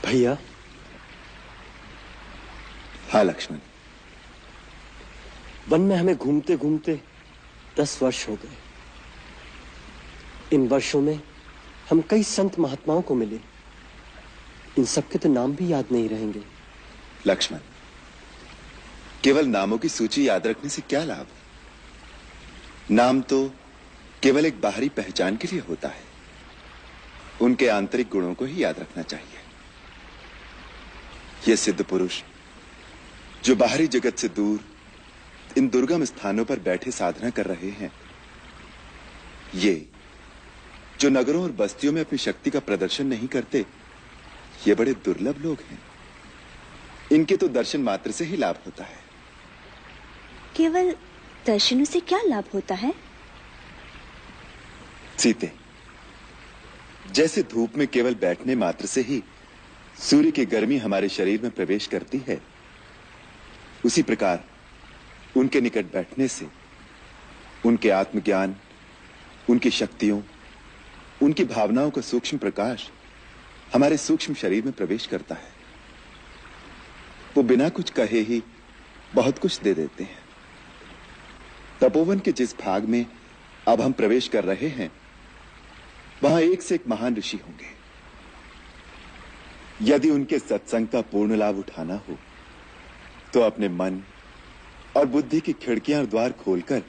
भैया। हाँ लक्ष्मण। वन में हमें घूमते घूमते 10 वर्ष हो गए। इन वर्षों में हम कई संत महात्माओं को मिले। इन सबके तो नाम भी याद नहीं रहेंगे। लक्ष्मण, केवल नामों की सूची याद रखने से क्या लाभ? नाम तो केवल एक बाहरी पहचान के लिए होता है। उनके आंतरिक गुणों को ही याद रखना चाहिए। ये सिद्ध पुरुष जो बाहरी जगत से दूर इन दुर्गम स्थानों पर बैठे साधना कर रहे हैं, ये जो नगरों और बस्तियों में अपनी शक्ति का प्रदर्शन नहीं करते, ये बड़े दुर्लभ लोग हैं। इनके तो दर्शन मात्र से ही लाभ होता है। केवल दर्शनों से क्या लाभ होता है? सीते, जैसे धूप में केवल बैठने मात्र से ही सूर्य की गर्मी हमारे शरीर में प्रवेश करती है, उसी प्रकार उनके निकट बैठने से उनके आत्मज्ञान, उनकी शक्तियों, उनकी भावनाओं का सूक्ष्म प्रकाश हमारे सूक्ष्म शरीर में प्रवेश करता है। वो बिना कुछ कहे ही बहुत कुछ दे देते हैं। तपोवन के जिस भाग में अब हम प्रवेश कर रहे हैं, वहां एक से एक महान ऋषि होंगे। यदि उनके सत्संग का पूर्ण लाभ उठाना हो तो अपने मन और बुद्धि की खिड़कियां और द्वार खोलकर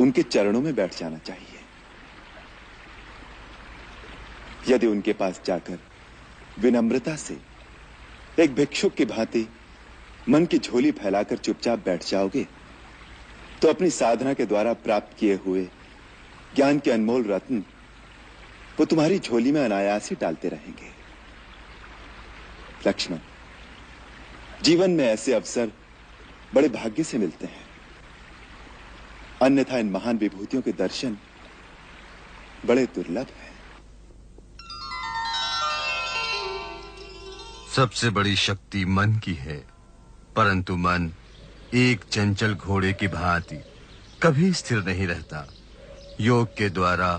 उनके चरणों में बैठ जाना चाहिए। यदि उनके पास जाकर विनम्रता से एक भिक्षुक की भांति मन की झोली फैलाकर चुपचाप बैठ जाओगे, तो अपनी साधना के द्वारा प्राप्त किए हुए ज्ञान के अनमोल रत्न वो तुम्हारी झोली में अनायास ही डालते रहेंगे। लक्ष्मण, जीवन में ऐसे अवसर बड़े भाग्य से मिलते हैं, अन्यथा इन महान विभूतियों के दर्शन बड़े दुर्लभ हैं। सबसे बड़ी शक्ति मन की है, परंतु मन एक चंचल घोड़े की भांति कभी स्थिर नहीं रहता। योग के द्वारा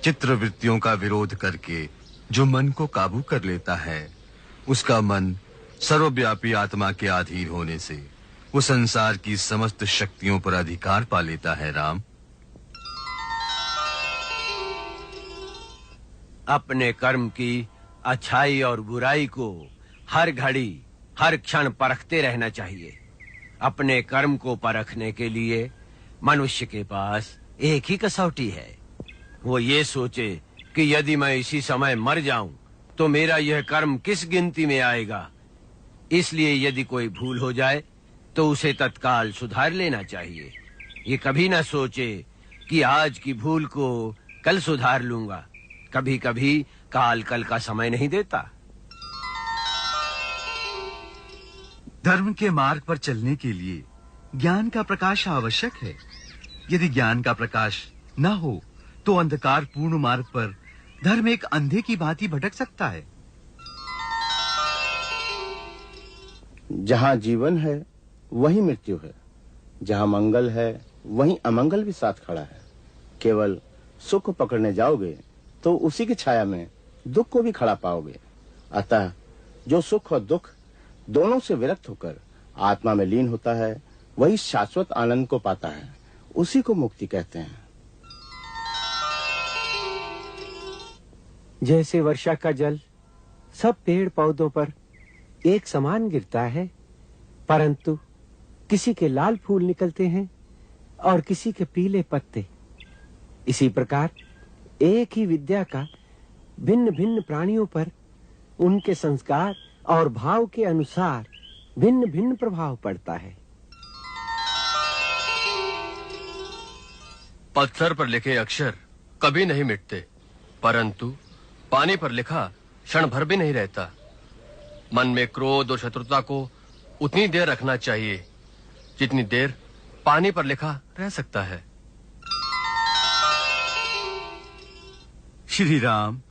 चित्रवृत्तियों का विरोध करके जो मन को काबू कर लेता है, उसका मन सर्वव्यापी आत्मा के अधीन होने से वो संसार की समस्त शक्तियों पर अधिकार पा लेता है। राम, अपने कर्म की अच्छाई और बुराई को हर घड़ी हर क्षण परखते रहना चाहिए। अपने कर्म को परखने के लिए मनुष्य के पास एक ही कसौटी है। वो ये सोचे कि यदि मैं इसी समय मर जाऊं तो मेरा यह कर्म किस गिनती में आएगा। इसलिए यदि कोई भूल हो जाए तो उसे तत्काल सुधार लेना चाहिए। ये कभी ना सोचे कि आज की भूल को कल सुधार लूंगा। कभी कभी काल कल का समय नहीं देता। धर्म के मार्ग पर चलने के लिए ज्ञान का प्रकाश आवश्यक है। यदि ज्ञान का प्रकाश न हो तो अंधकार पूर्ण मार्ग पर धर्म एक अंधे की भांति भटक सकता है। जहां जीवन है वहीं मृत्यु है, जहां मंगल है वहीं अमंगल भी साथ खड़ा है। केवल सुख पकड़ने जाओगे तो उसी की छाया में दुख को भी खड़ा पाओगे। अतः जो सुख और दुख दोनों से विरक्त होकर आत्मा में लीन होता है, वही शाश्वत आनंद को पाता है। उसी को मुक्ति कहते हैं। जैसे वर्षा का जल सब पेड़ पौधों पर एक समान गिरता है, परंतु किसी के लाल फूल निकलते हैं और किसी के पीले पत्ते, इसी प्रकार एक ही विद्या का भिन्न भिन्न प्राणियों पर उनके संस्कार और भाव के अनुसार भिन्न भिन्न प्रभाव पड़ता है। पत्थर पर लिखे अक्षर कभी नहीं मिटते, परंतु पानी पर लिखा क्षण भर भी नहीं रहता। मन में क्रोध और शत्रुता को उतनी देर रखना चाहिए जितनी देर पानी पर लिखा रह सकता है। श्री राम,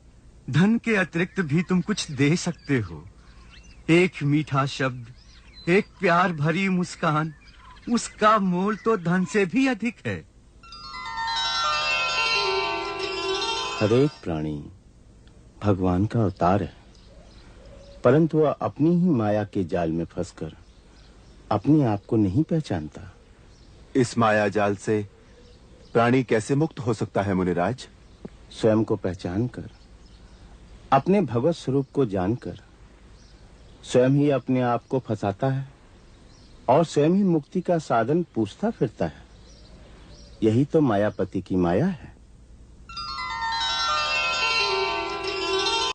धन के अतिरिक्त भी तुम कुछ दे सकते हो। एक मीठा शब्द, एक प्यार भरी मुस्कान, उसका मोल तो धन से भी अधिक है। हर एक प्राणी भगवान का अवतार है। परंतु वह अपनी ही माया के जाल में फंसकर अपने आप को नहीं पहचानता। इस माया जाल से प्राणी कैसे मुक्त हो सकता है मुनिराज? स्वयं को पहचानकर, अपने भगवत स्वरूप को जानकर स्वयं ही अपने आप को फंसाता है और स्वयं ही मुक्ति का साधन पूछता फिरता है। यही तो मायापति की माया है।